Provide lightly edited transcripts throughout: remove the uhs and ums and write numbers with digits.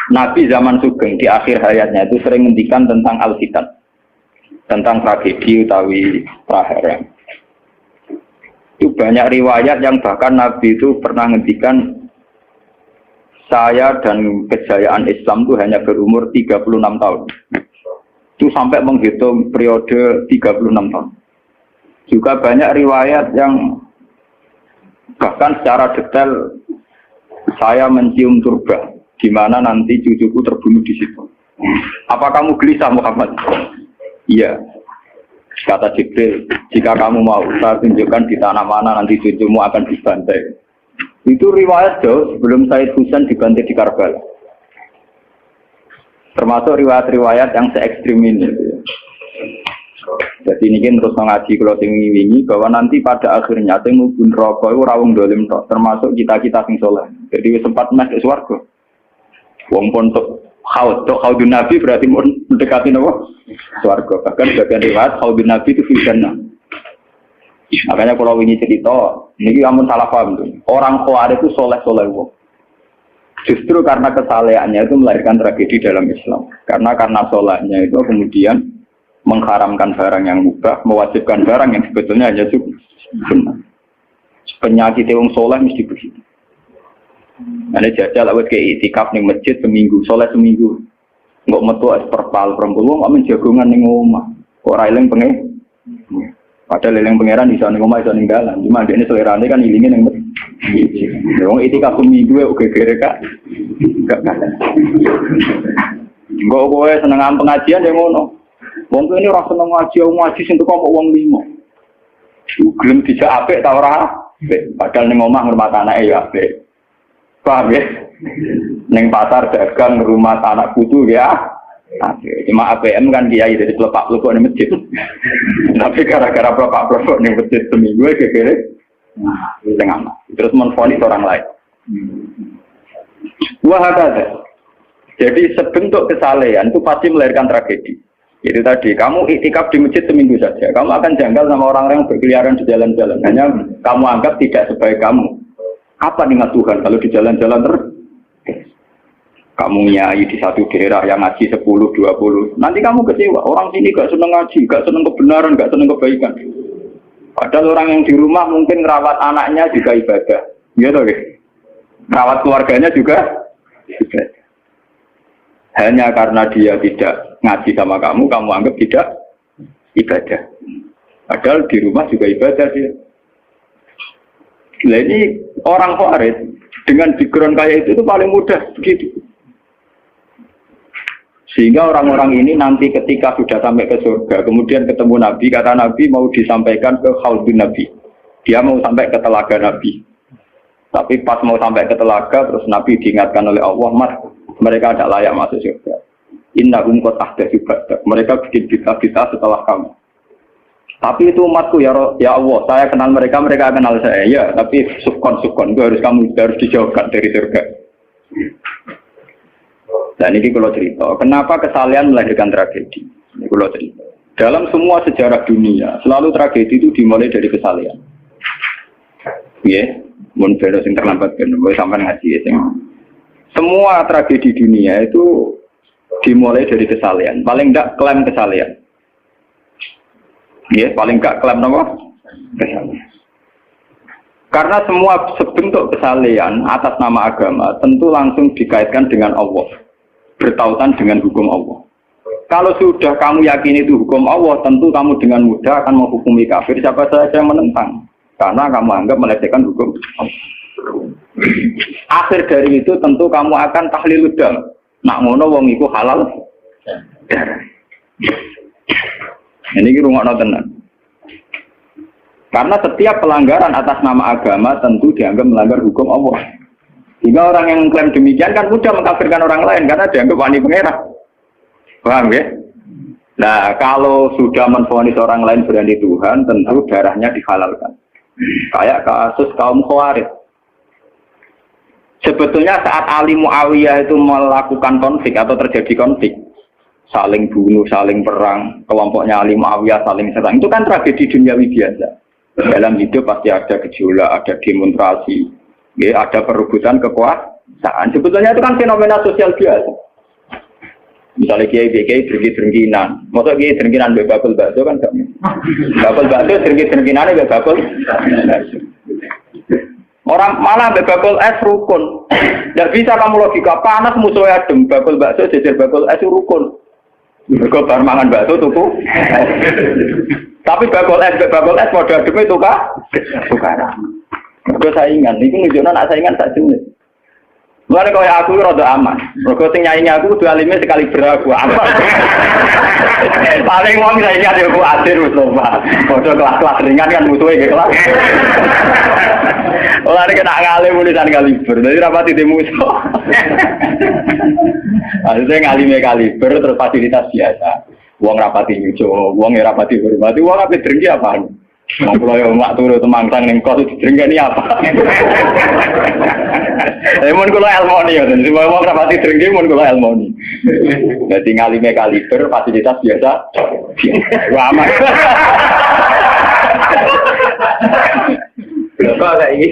Nabi zaman Sugeng di akhir hayatnya itu sering ngendikan tentang al-fitan, tentang tragedi utawi prahara. Itu banyak riwayat yang bahkan Nabi itu pernah ngendikan, saya dan kejayaan Islam itu hanya berumur 36 tahun. Itu sampai menghitung periode 36 tahun. Juga banyak riwayat yang bahkan secara detail saya mencium turba, di mana nanti cucuku terbunuh di situ. Apa kamu gelisah Muhammad? Iya. Kata Jibril, jika kamu mau, saya tunjukkan di tanah mana nanti cucumu akan dibantai. Itu riwayat jauh sebelum Said Husain dibantai di Karbala. Termasuk riwayat-riwayat yang se-ekstrim ini. Jadi ini kan terus mengaji kalau tinggi-tinggi bahwa nanti pada akhirnya temu pun rokok itu rawung dolim termasuk kita sing soleh. Jadi sempat masuk swarga. Wong pun Khaudun Nabi berarti mendekati nopo swarga. Bahkan bagian riwayat Khaudun Nabi itu fitnah. Makanya kalau ini cerita, ini amun salah paham tuh. Orang Khawarij itu soleh-soleh wong. Justru karena kesalehannya itu melahirkan tragedi dalam Islam. Karena solehnya itu kemudian mengharamkan barang yang mubah, mewajibkan barang yang sebetulnya hanya sunnah. Penyakit wong soleh mesti begitu. Ane jajal awet kayak itikaf ning masjid seminggu, soleh seminggu. Enggak metu es perpal perempuan enggak menjagongan ning omah. Ora eling pengen. Padahal eling pangeran iso ning omah iso ning dalan. Cuma dekne selerane kan ilinge ning masjid. Wong itikaf seminggu kok gegere Kak. Enggak kan. Enggak kowe seneng pengajian ya ngono. Wong ini ora seneng ngaji sing kok wong limo. Gelem dijak apik ta ora? Padahal ning omah ngurmat anake ya apik. Paham ya? Ning pasar dagang rumah anak putu ya. Cuma APM kan kiai dari pelepak-pelepok di masjid. Tapi gara-gara pelepak-pelepok di masjid seminggu kira-kira tengah. Terus menfonis orang lain. Wah ada. Jadi sebentuk kesalehan itu pasti melahirkan tragedi. Itu tadi, kamu iktikaf di masjid seminggu saja. Kamu akan janggal sama orang-orang yang berkeliaran di jalan-jalan. Hanya kamu anggap tidak sebaik kamu. Apa niat Tuhan kalau di jalan-jalan terus? Kamu nyai di satu daerah yang ngaji 10, 20. Nanti kamu kecewa. Orang sini gak seneng ngaji, gak seneng kebenaran, gak seneng kebaikan. Padahal orang yang di rumah mungkin ngerawat anaknya juga ibadah. Gitu ya. Ngerawat keluarganya juga ibadah. Hanya karena dia tidak ngaji sama kamu anggap tidak ibadah. Padahal di rumah juga ibadah dia. Nah ini orang Khawarij dengan background kayak itu paling mudah begitu. Sehingga orang-orang ini nanti ketika sudah sampai ke surga, kemudian ketemu Nabi, kata Nabi mau disampaikan ke Khaudun Nabi. Dia mau sampai ke telaga Nabi. Tapi pas mau sampai ke telaga, terus Nabi diingatkan oleh Allah, Mas, mereka tidak layak masuk surga. Innahum qad ahdatsu ba'dak. Mereka bikin bid'ah setelah kamu. Tapi itu umatku ya Allah, saya kenal mereka kenal saya. Ya, tapi sukon itu harus dijauhkan dari surga. Dan ini kalau cerita, kenapa kesalehan melahirkan tragedi? Ini kalau cerita. Dalam semua sejarah dunia, selalu tragedi itu dimulai dari kesalehan. Ya, mun bener sing terlambat ben sampean ngaji ya. Semua tragedi dunia itu dimulai dari kesalehan. Paling enggak klaim kesalehan. Ya, paling enggak klaim apa? Kesalehan. Karena semua sebentuk kesalehan atas nama agama tentu langsung dikaitkan dengan Allah. Bertautan dengan hukum Allah. Kalau sudah kamu yakin itu hukum Allah, tentu kamu dengan mudah akan menghukumi kafir siapa saja yang menentang. Karena kamu anggap melecehkan hukum Allah. Akhir dari itu tentu kamu akan tahlil dam. Nak ngono wong iku halal darah. Ini rungokno tenan. Karena setiap pelanggaran atas nama agama tentu dianggap melanggar hukum Allah. Jika orang yang klaim demikian kan mudah mengkafirkan orang lain karena dianggap wani pengerah. Paham ya? Nah, kalau sudah menvonis orang lain berani Tuhan, tentu darahnya dihalalkan. Kayak kasus kaum Khawarij. Sebetulnya saat Ali Muawiyah itu melakukan konflik atau terjadi konflik, saling bunuh, saling perang, kelompoknya Ali Muawiyah saling serang, itu kan tragedi duniawi biasa. Dalam hidup pasti ada gejolak, ada demonstrasi, ya, ada perebutan kekuasaan. Sebetulnya itu kan fenomena sosial biasa. Misalnya kiai drengki-drengkinan, masa kiai drengkinan bakul bakso kan gak mungkin. Bakul bakso drengki-drengkinannya bakul. Orang malah bakul es rukun. Tidak bisa kamu logika panas musuhnya adem, bakul bakso jejer bakul es rukun. Mereka bar mangan bakso tuku. Tapi bakul es modal adem itu tukaran. Mereka saingan, itu nunjukkan anak saingan tak jenis. Mulai kau aku rada aman. Mergo sing nyaingi aku kudu alime sekali beraku aman. Paling wong saiki ade aku adir wis lho, Pak. Padha kelas-kelas ringan kan musuhe nggih kelas. Ora nek nak ngalim tulisan kaliber. Dadi rapati di musuh. Ada ngalime kaliber terus fasilitas biasa. Wong rapati nyuco, wong rapati hormati, wong ape drengki apaan? Wong kula yo mak turu temangsang ning kos drengkeni apa? Mun kula elmoni ya, semua wong rapati drengki mun kula elmoni. Dadi ngalime kaliber fasilitas biasa. Wah aman. Kok lagi?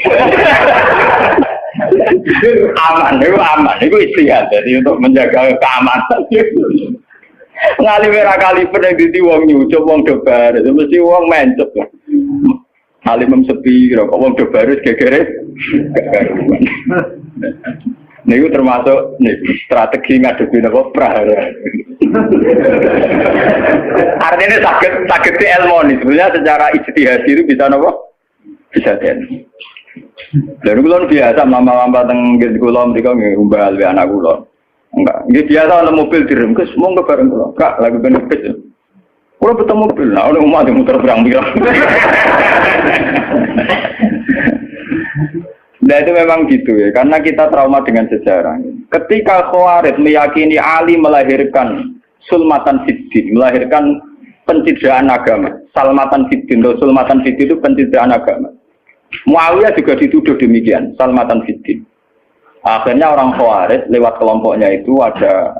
Aman, itu istihad. Jadi untuk menjaga keamanan. Ngalime ra kaliber yang dadi wong nyucup wong dobar, mesti wong mencep. Alim sepi, kok wong dobar gegere. Niku termasuk strategi ngadepi napa prahara. Artinya sakit di ilmu sebenarnya secara ijtihad itu bisa napa? Bisa ten. Lalu kulon biasa mama-mama teng kula mriko ngumbal anak kula. Enggak, dia biasa ada mobil direm, kes mau ke bareng kula. Kak, lagi benefit. Kula betul mobil, nah udah umat yang muter berang-berang. Nah itu memang gitu ya, karena kita trauma dengan sejarah. Ketika Khawarij meyakini Ali melahirkan sulmatan fiddin, melahirkan pencitraan agama. Salmatan fiddin, atau sulmatan fiddin itu pencitraan agama. Muawiyah juga dituduh demikian, salmatan fiddin. Akhirnya orang Khawarij lewat kelompoknya itu ada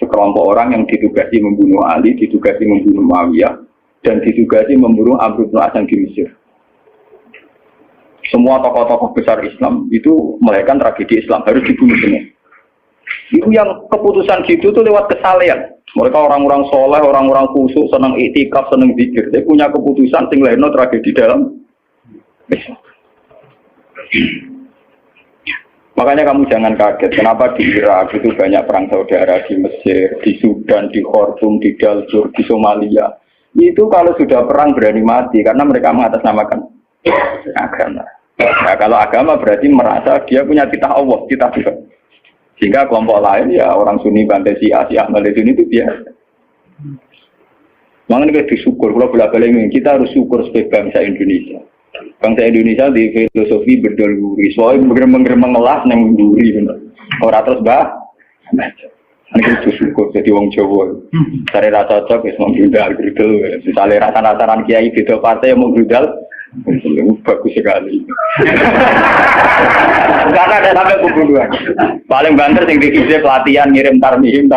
sekelompok orang yang ditugasi membunuh Ali, ditugasi membunuh Muawiyah, dan ditugasi membunuh Amr bin As di Mesir. Semua tokoh-tokoh besar Islam itu melahirkan tragedi Islam, harus dibunuh semua. Itu yang keputusan gitu tuh lewat kesalehan. Mereka orang-orang soleh, orang-orang khusyuk, senang iktikaf, senang zikir. Dia punya keputusan sing lahirno tragedi dalam Islam. Makanya kamu jangan kaget, kenapa di Irak itu banyak perang saudara, di Mesir, di Sudan, di Khartoum, di Darfur, di Somalia. Itu kalau sudah perang berani mati, karena mereka mengatasnamakan agama. Nah, kalau agama berarti merasa dia punya titah Allah, titah Tuhan. Sehingga kelompok lain ya orang Sunni bantai Syiah, Ahmadiyyin itu biasa. Makanya kita disyukur, kalau bolak-balik kita harus syukur sebagai bangsa Indonesia. Bangsa Indonesia di filosofi berdaluri, soalnya bergeremeng-geremeng ngelas neng duri, orang terus ini kita syukur jadi wong Jawa. Cari rasa cocok, ya mau grudal. Misalnya rasa-rasaran kiai beda partai yang mau grudal, bagus sekali. Karena ada sampai pembunuhan. Paling banter sing dikisi pelatihan ngirim tarmihim.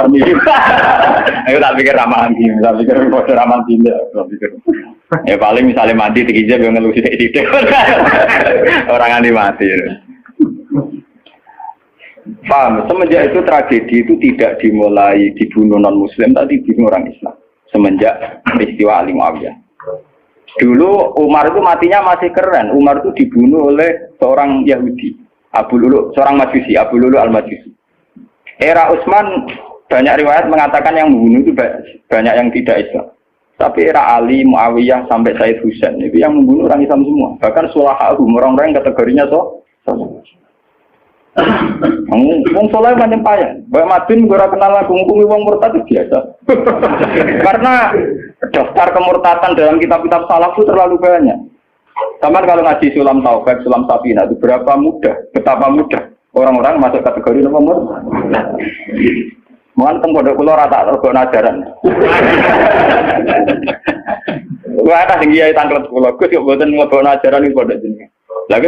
Ayo tak pikir ramahan gini, tak pikir kode ramahan tidak. Ya paling misalnya mati dikisi yang ngelusi sidik. Orang yang mati. Paham? Semenjak itu tragedi itu tidak dimulai dibunuh non-Muslim, tapi dibunuh orang Islam. Semenjak peristiwa Ali Muawiyah. Dulu Umar itu matinya masih keren. Umar itu dibunuh oleh seorang Yahudi, Abu Lulu, seorang Majusi, Abu Lulu al-Majusi. Era Utsman banyak riwayat mengatakan yang membunuh itu banyak yang tidak Islam. Tapi era Ali, Muawiyah sampai Said Husain itu yang membunuh orang Islam semua. Bahkan sulahahum, orang-orang yang kategorinya so. Wong soleh macam payah. Mbak Madin gue kenal aku ngukumi wong murtad itu biasa. Karena daftar kemurtatan dalam kitab-kitab salaf itu terlalu banyak. Sama kalau ngaji Sulam Taufik, Sulam Safina itu betapa mudah orang-orang masuk kategori nomor murtad. Mohon pondok kula rata rego ajaran. Wah ada sing kiai tanglet kula, Gus yo mboten ngobon ajaran ing pondok jenengan. Lagi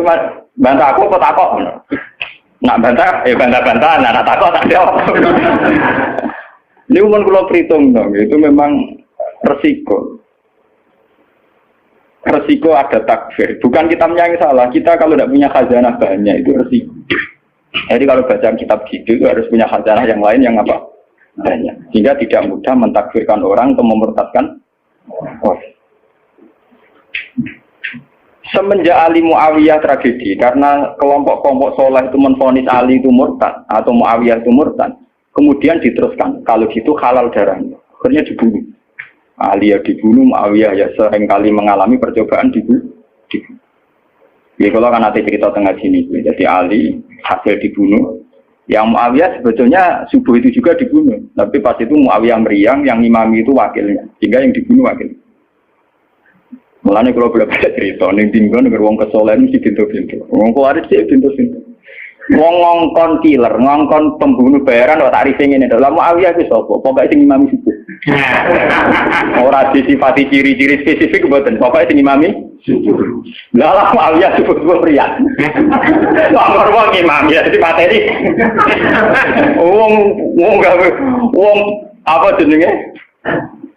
bantah aku kok takok. Nak bantah, bantah-bantah, nak takut tak jawab. Ini umum kalau perhitung dong, itu memang resiko. Resiko ada takfir. Bukan kitabnya yang salah, kita kalau tidak punya khazanah banyak itu resiko. Jadi kalau baca kitab gitu itu harus punya khazanah yang lain yang apa? Banyak. Sehingga tidak mudah mentakfirkan orang atau memurtadkan orang. Semenjak Ali Muawiyah tragedi, karena kelompok-kelompok soleh itu menvonis Ali itu murtad atau Muawiyah itu murtad, kemudian diteruskan, kalau gitu halal darahnya, akhirnya dibunuh. Ali ya dibunuh, Muawiyah ya seringkali mengalami percobaan dibunuh. Ya kalau kan nanti cerita tengah sini, jadi Ali hasil dibunuh, yang Muawiyah sebetulnya subuh itu juga dibunuh, tapi pas itu Muawiyah meriang, yang imami itu wakilnya, sehingga yang dibunuh wakil. Mulanya kalau boleh baca cerita, ning tinggal negara wong kesolehan mesti pintu-pintu. Wong kuarit sih pintu-pintu. Wong ngongkon killer, ngongkon pembunuh bayaran, wah tarifnya ini. Dalam Muawiyah itu sopo, pokoknya sing imami subuh. Orang disifati ciri-ciri spesifik buatan, pokoknya sing imami subuh. Dalam Muawiyah subuh pria. Wong imam ya di materi. Wong apa jenenge?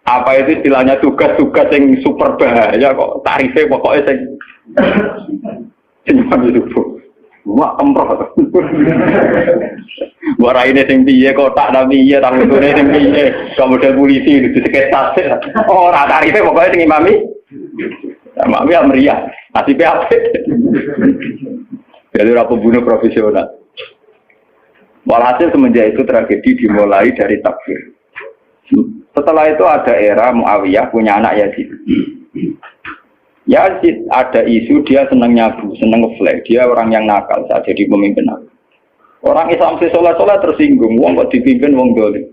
Apa itu istilahnya tugas-tugas yang super bahaya kok tarifnya pokoknya sing subuh. Wah emproh. Wara ini sing piye kok tak nami iya tak ngene sing piye. Model polisi itu sekitar. Oh ora tarifnya pokoknya sing imami. Imami meriah. Nasibnya apik. Jadi ora pembunuh profesional. Walhasil semenjak itu tragedi dimulai dari takfir. Setelah itu ada era Muawiyah punya anak Yazid. Yazid ada isu dia senang nyabu, senang ngeflag. Dia orang yang nakal saat jadi pemimpin. Orang Islam sholat tersinggung. Wong kok dipimpin wong dolim.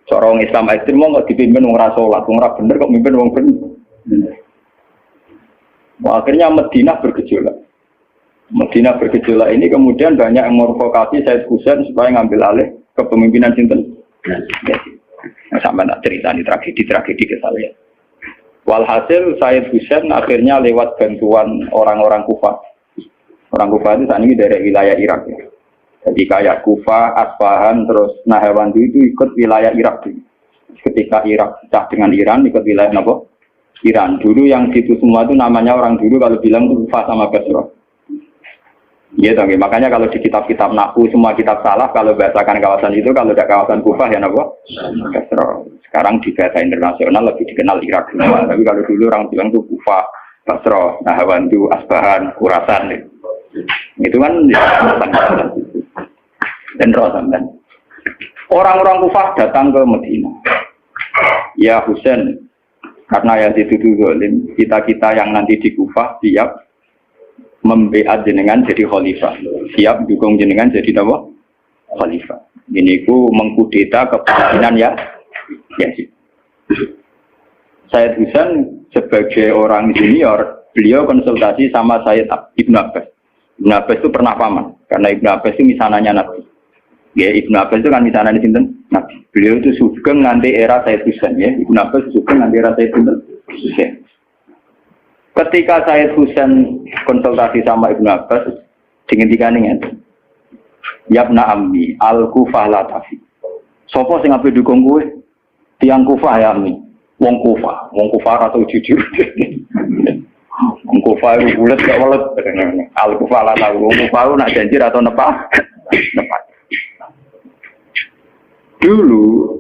Orang Islam ekstrem wong kok dipimpin wong ra sholat, wong ra bener kok mimpin wong bener. Akhirnya Madinah bergejolak. Madinah bergejolak ini kemudian banyak yang mervokasi Said Husain supaya ngambil alih kepemimpinan sinten. Sampai nak cerita di tragedi ke saya. Walhasil Said Husain akhirnya lewat bantuan orang-orang Kufah. Orang Kufah itu saat ini dari wilayah Irak. Ya. Jadi kayak Kufah, Asfahan, terus Nahawandi itu ikut wilayah Irak. Ketika Irak pecah dengan Iran, ikut wilayah apa? Iran. Dulu yang situ semua itu namanya orang dulu kalau bilang itu Kufah sama Basrah. Iya, tapi makanya kalau di kitab-kitab Nahu semua kitab salah kalau bahasakan kawasan itu, kalau tidak kawasan Kufah ya apa? Basrah. Sekarang di bahasa internasional lebih dikenal Irak semua. Tapi kalau dulu orang bilang itu Kufah, Basrah, Nahawandu, Asbahan, Khurasan. Itu kan dan Rosamban. Orang-orang Kufah datang ke Madinah. Ya Husain, karena yang dituduh zalim, kita-kita yang nanti di Kufah siap membeat jenengan jadi khalifah, siap dukung jenengan jadi apa? Khalifah. Ini ku mengkudeta kepemimpinan ya. Said Husain sebagai orang junior, beliau konsultasi sama Said Ibn Abbas. Ibn Abbas itu pernah paman, karena Ibn Abbas itu misananya Nabi. Ya, Ibn Abbas itu kan misananya sinten Nabi. Beliau itu sugeng nganti era Said Husain ya. Ibn Abbas sugeng nganti era Said Husain. Ketika Said Husain konsultasi sama Ibn Abbas, dihentikan ini, Yabna Ammi, Al-Kufah la tafi. Sopo sing ape dukung kowe? Tiang Kufah ya Ammi. Wong Kufah atau jujur. Wong Kufah itu bulat gak welet. Al-Kufah la tafi. Wong Kufah nak janji atau nepat. Dulu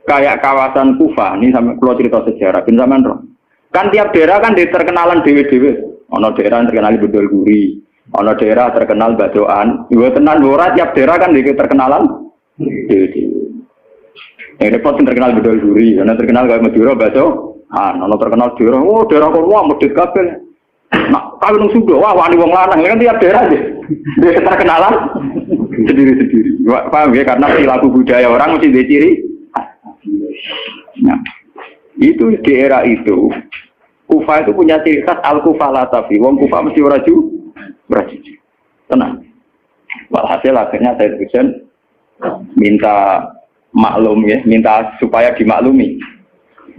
kayak kawasan Kufah, ini sampai keluar cerita sejarah, bin zaman roh. Kan tiap daerah kan terkenalan dewe-dewe. Ono daerah terkenal Bedol Guri, ono daerah terkenal Badoan. Dua tenan ora tiap daerah kan terkenalan dewe-dewe. Yang repot terkenal Bedol Guri, ono terkenal kayak Madura Badoan, ono terkenal daerah. Oh daerah kono medhit kabeh. Nah, kalau nang Sunda, wah wani wong lanang kan tiap daerah deh. Dia terkenalan sendiri-sendiri. Paham ya? Karena perilaku budaya orang mesti ada ciri. Nah, itu di era itu Kufah itu punya ciri khas Al-Kufah la tafi. Wong Kufah mesti ora jujur. Tenang. Walhasil akhirnya Said Husain minta maklum ya, minta supaya dimaklumi.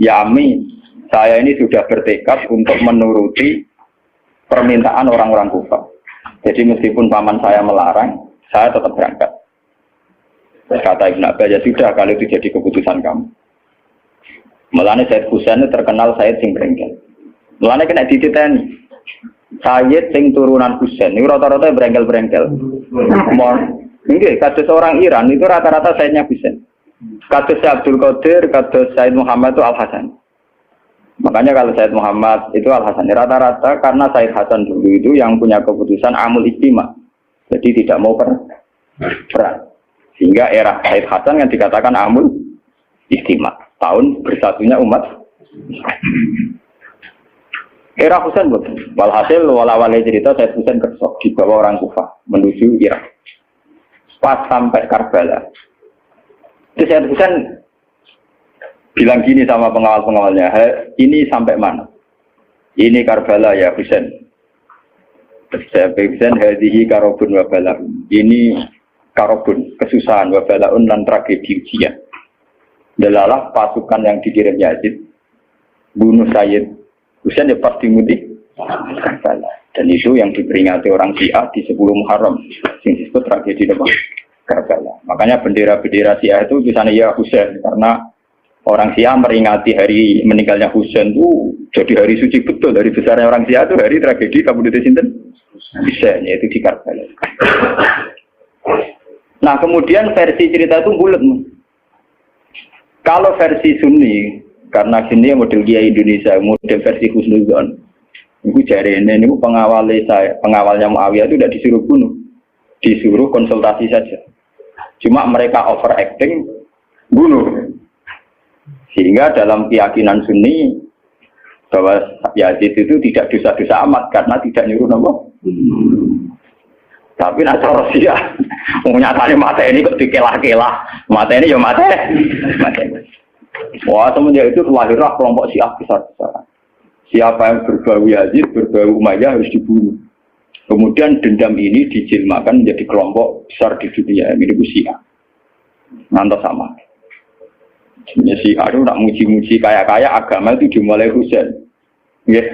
Ya Ami, saya ini sudah bertekad untuk menuruti permintaan orang-orang Kufah. Jadi meskipun paman saya melarang, saya tetap berangkat. Kata Ibn Abbas, ya sudah, kalau itu jadi keputusan kamu. Mulanya Said Husain terkenal Said sing brengkel. Mulanya kena dititeni. Said sing turunan Husain, ini rata-rata brengkel-brengkel. Enggak, kados orang Iran itu rata-rata Sayyidnya Husain. Kados Abdul Qadir, kados Sayyid Muhammad itu Al-Hasan. Makanya kalau Sayyid Muhammad itu Al-Hasan rata-rata karena Sayyid Hasan dulu itu yang punya keputusan amul istima. Jadi tidak mau perang. Sehingga era Sayyid Hasan yang dikatakan amul istima. Tahun bersatunya umat. Era Husain betul. Walhasil wala-wala cerita Sayyid Husain kersok dibawa orang Kufah menuju Irak. Pas sampai Karbala. Terus Sayyid Husain bilang gini sama pengawal-pengawalnya, ini sampai mana? Ini Karbala ya Husain. Saya Husain hadihi karobun wa balaun. Ini karobun, kesusahan wa balaun dan tragedi ujian. Delalah pasukan yang dikirim Yazid bunuh Sayyid Husain ya pasti mudik Karbala. Dan itu yang diperingati orang Syiah di 10 Muharram, yang disebut tragedi Karbala. Makanya bendera-bendera Syiah itu tulisannya ya Husain, karena orang Syiah meringati hari meninggalnya Husain itu jadi hari suci betul. Dari besarnya orang Syiah itu hari tragedi Kabupaten Sinten Husain, yaitu di Karbala. Nah kemudian versi cerita itu bulat. Kalau versi Sunni, karena sini model Kiai Indonesia, model versi Husnuzon, itu jari ini pengawalnya Muawiyah itu tidak disuruh bunuh, disuruh konsultasi saja. Cuma mereka overacting bunuh. Sehingga dalam keyakinan Sunni bahwa Yazid itu tidak dosa-dosa amat karena tidak nyuruh nama. Tapi nak cara Syiah, nyatanya mata ini kok dikelah-kelah, mata ini ya mata. Wah semenjak itu lahirlah kelompok Syiah besar-besaran. Siapa yang berbau Yazid, berbau Umayyah harus dibunuh. Kemudian dendam ini dijilmakan menjadi kelompok besar di dunia. Ini Syiah. Ngantos sama. Syiah itu nak muji-muji kaya-kaya agama itu dimulai Husain. Yes.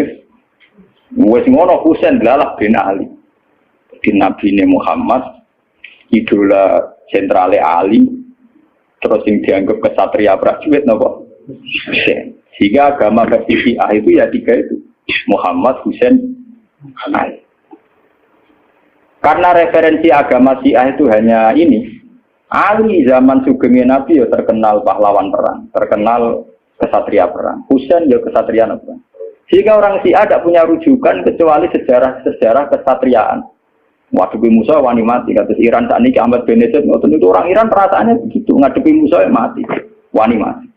Wes ngono Husain adalah bin Ali. Di Nabi Muhammad, idola sentrale Ali, terus yang dianggap kesatria prajurit nopo Husain. Sehingga agama versi Syiah itu ya 3 itu. Muhammad, Husain, Ali. Karena referensi agama Syiah itu hanya ini. Ali zaman sugengnya Nabi ya terkenal pahlawan perang, terkenal kesatria perang. Husain ya kesatria perang. Sehingga orang Syiah tidak punya rujukan kecuali sejarah kesatriaan. Ngadepi Musa wani mati, kata Iran saat ini Ahmad bin Yazid, itu orang Iran perasaannya begitu, ngadepi Musa mati, wani mati.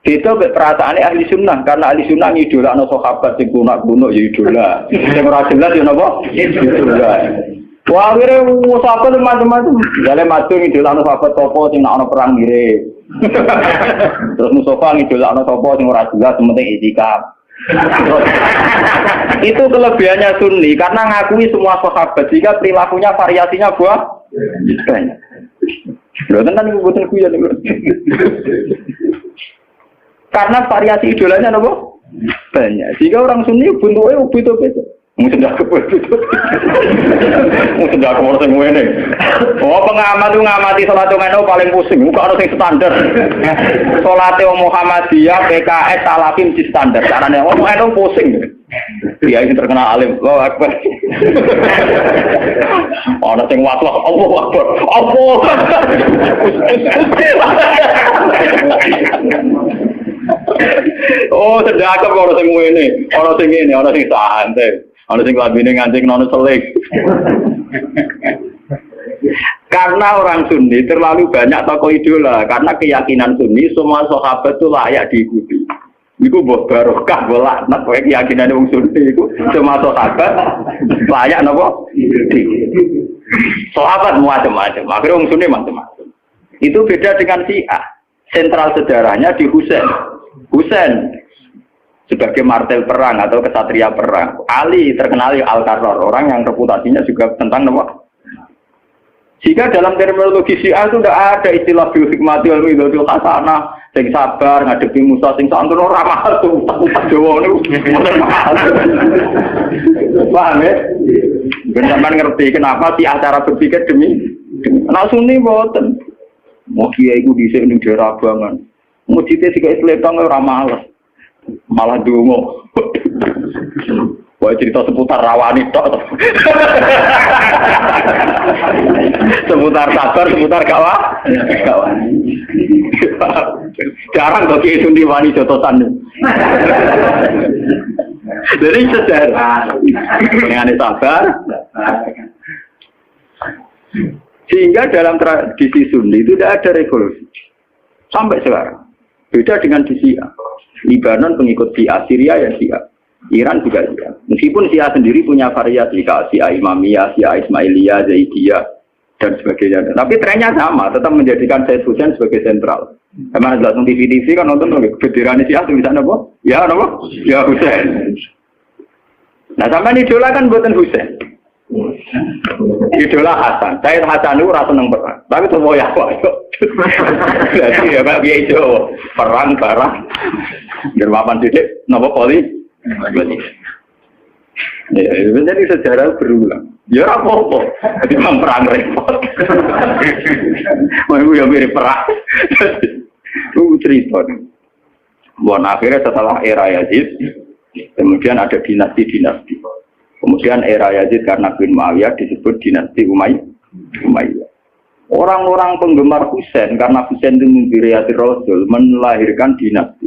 Itu perasaannya ahli sunnah, karena ahli sunnah idola no sahabat sing kuno ya idola, yang ora jelas ya napa idola. Wah akhirnya sahabat macam-macam, jale matu idola no sahabat topo sing ana perang mirip. Terus Mustafa idola no topo sing ora jelas, penting itikaf. Itu kelebihannya Sunni karena ngakui semua sahabat jika perilakunya variasinya banyak. Loh tentang kebutuhan kuyon itu. Karena variasi idolanya apa? Banyak. Jika orang Sunni bentuknya beda-beda. Mungkin tidak kebetulan. Mungkin tidak kebetulan ini. Oh pengamat itu ngamati sholat itu paling pusing. Bukan harus yang standar. Sholatnya Muhammadiyah, PKS, Salafim di standar. Caranya itu pusing. Dia ini terkenal alim. Allahu Akbar. Orang yang waklah. Allahu Akbar. Allah. Oh sedekah orang yang ini. Orang yang santai. Ono sing labine ngancing nono selik. Karena orang Sunni terlalu banyak tokoh idola. Karena keyakinan Sunni semua sahabat itu layak diikuti. Iku mbok barokah bolak nek keyakinan wong Sunni iku semua sahabat layak napa? Sahabat macam-macam. Akhirnya wong Sunni macam-macam. Itu beda dengan Syiah. Sentral sejarahnya di Husain. Husain sebagai martel perang atau kesatria perang. Ali terkenal Al-Qarrar, orang yang reputasinya juga tentang apa? Jika dalam terminologi Syiah itu tidak ada istilah bihikmati wal mau'izatil hasanah, sing sabar ngadepi Musa sing santun ora mahal tuh tak Jawa niku. Paham ya? Benar ngerti kenapa Syiah cara berpikir demi anak Sunni mboten. Mau kiai iku dhisik ning daerah Abangan. Mujite sik Islam ora malas. Malah dungo. Wah cerita seputar rawani tok. Seputar sabar, seputar kawan. Jarang kok Kiai Sundi wani jotosan. Jadi sejarah dengan sabar. Sehingga dalam tradisi Sunni itu tidak ada revolusi sampai sekarang. Beda dengan di Syiah. Libanon pengikut Syiah, Syria ya Syiah. Iran juga Syiah. Meskipun Syiah sendiri punya variasi, Syiah Imamiyah, Syiah Ismailiyah, Zaidiyah dan sebagainya. Tapi trennya sama, tetap menjadikan Said Hussein sebagai sentral. Karena nonton TV kan nonton bendera Syiah tulisannya apa? Ya apa? Ya Hussein. Nah sama idola kan buatan Hussein. Idola Hasan. Said Hasan itu rasa seneng perang. Tapi semua ya kok. Jadi ya Pak Kiai Jawa perang barang. Gerwapan titik nopo poli. Ya, jadi sejarah berulang. Ya apa-apa. Jadi perang repot. Mau ya mirip perang. Itu cerita. Buat akhirnya setelah era Yazid, kemudian ada dinasti-dinasti. Kemudian era Yazid karena bin Muawiyah disebut dinasti Umayyah. Orang-orang penggemar Husain karena Husain itu mimpi Rasul melahirkan dinasti.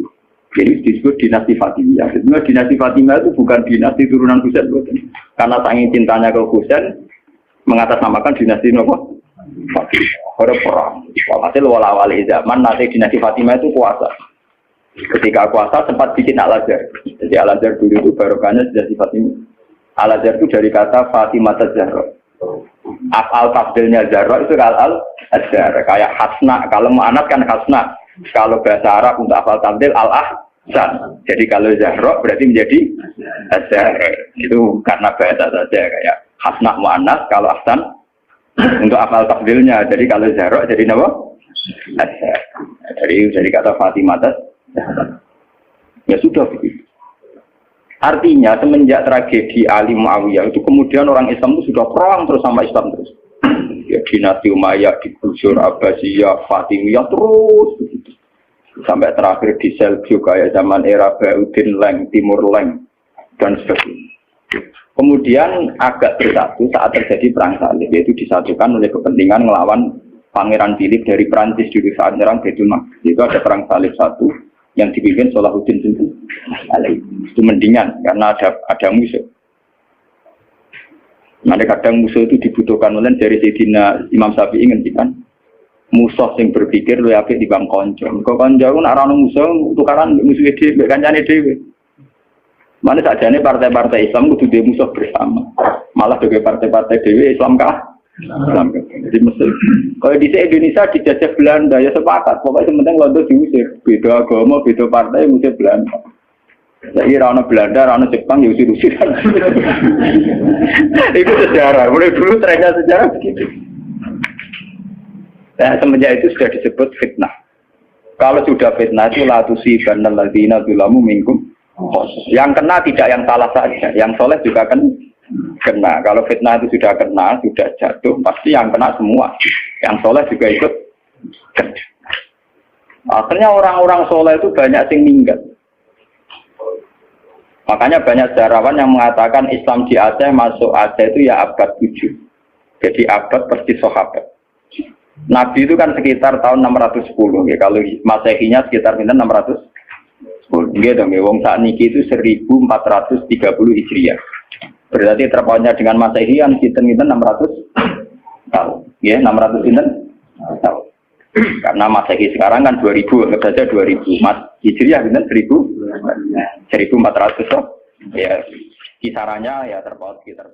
Jadi disebut dinasti Fatimiyah. Sebenarnya dinasti Fatimiyah itu bukan dinasti turunan Husain, karena saking cintanya ke Husain mengatasnamakan dinasti apa? Fatimiyah. Ada perang. Hasil wala-wali zaman nanti dinasti Fatimiyah itu kuasa. Ketika kuasa sempat bikin Al-Azhar. Jadi Al-Azhar dulu itu barokahnya dinasti Fatimiyah. Al-Azhar itu dari kata Fatimah Zahra. Af'al tafdilnya Zahra itu Al-Azhar. Kayak Hasna. Kalau mu'anats kan Hasna. Kalau bahasa Arab untuk af'al tafdil Al-Ahsan. Jadi kalau Zahra berarti menjadi Azhar. Itu karena bahasa saja. Kayak Hasna mu'anats. Kalau Ahsan untuk af'al tafdilnya. Jadi kalau Zahra jadi apa? Azhar. Jadi kata Fatimah Zahra. Ya sudah begitu. Artinya semenjak tragedi Ali Muawiyah itu kemudian orang Islam itu sudah perang terus sama Islam terus. Ya dinasti Umayyah, digusur Abbasiyah, Fatimiyah terus begitu. Sampai terakhir di Seljuk kayak zaman era Bauddin Leng, Timur Leng dan sebagainya. Kemudian agak bersatu saat terjadi perang salib, yaitu disatukan oleh kepentingan melawan Pangeran Philip dari Prancis dulu saat menyerang Baitul Maqdis. Itu ada perang salib satu yang dipimpin Salahuddin itu mendingan karena ada musuh. Nanti kadang musuh itu dibutuhkan oleh dari Sayyidina Imam Syafi'i ngendikan musuh yang berpikir lu apik di bang konco. Kok konco ku nek ana musuh tukaran musuh dhewe mek kancane dhewe. Mana sajane partai-partai Islam kudu dhewe musuh bersama. Malah sebagai partai-partai dhewe Islam kah? Islam. Jadi mesti kalau di Indonesia dijajah Belanda ya sepakat. Pokoknya penting Londo diusir. Beda agama, beda partai musir Belanda. Jadi rana Belanda, rana Jepang ya usir-usir. Itu sejarah. Mulai dulu trennya sejarah begitu. Nah, semenjak itu sudah disebut fitnah. Kalau sudah fitnah itu la tusibanna alladziina dzalamu minkum. Yang kena tidak yang salah saja, yang soleh juga kena. Kalau fitnah itu sudah kena, sudah jatuh, pasti yang kena semua. Yang soleh juga ikut kena. Akhirnya orang-orang soleh itu banyak yang minggat. Makanya banyak sejarawan yang mengatakan Islam di Aceh masuk Aceh itu ya abad 7. Jadi abad persis sahabat. Nabi itu kan sekitar tahun 610. Ya, kalau Masehinya sekitar 610. Gitu dong, wong saat niki itu 1430 Hijriah. Berarti terpautnya dengan Masehi yang kita 600 tahun. Ya, 600 tahun. Karena Masehi sekarang kan 2000, anggap saja 2000. Mas Hijriah kan 1400. Ya, kisarannya ya terpaut sekitar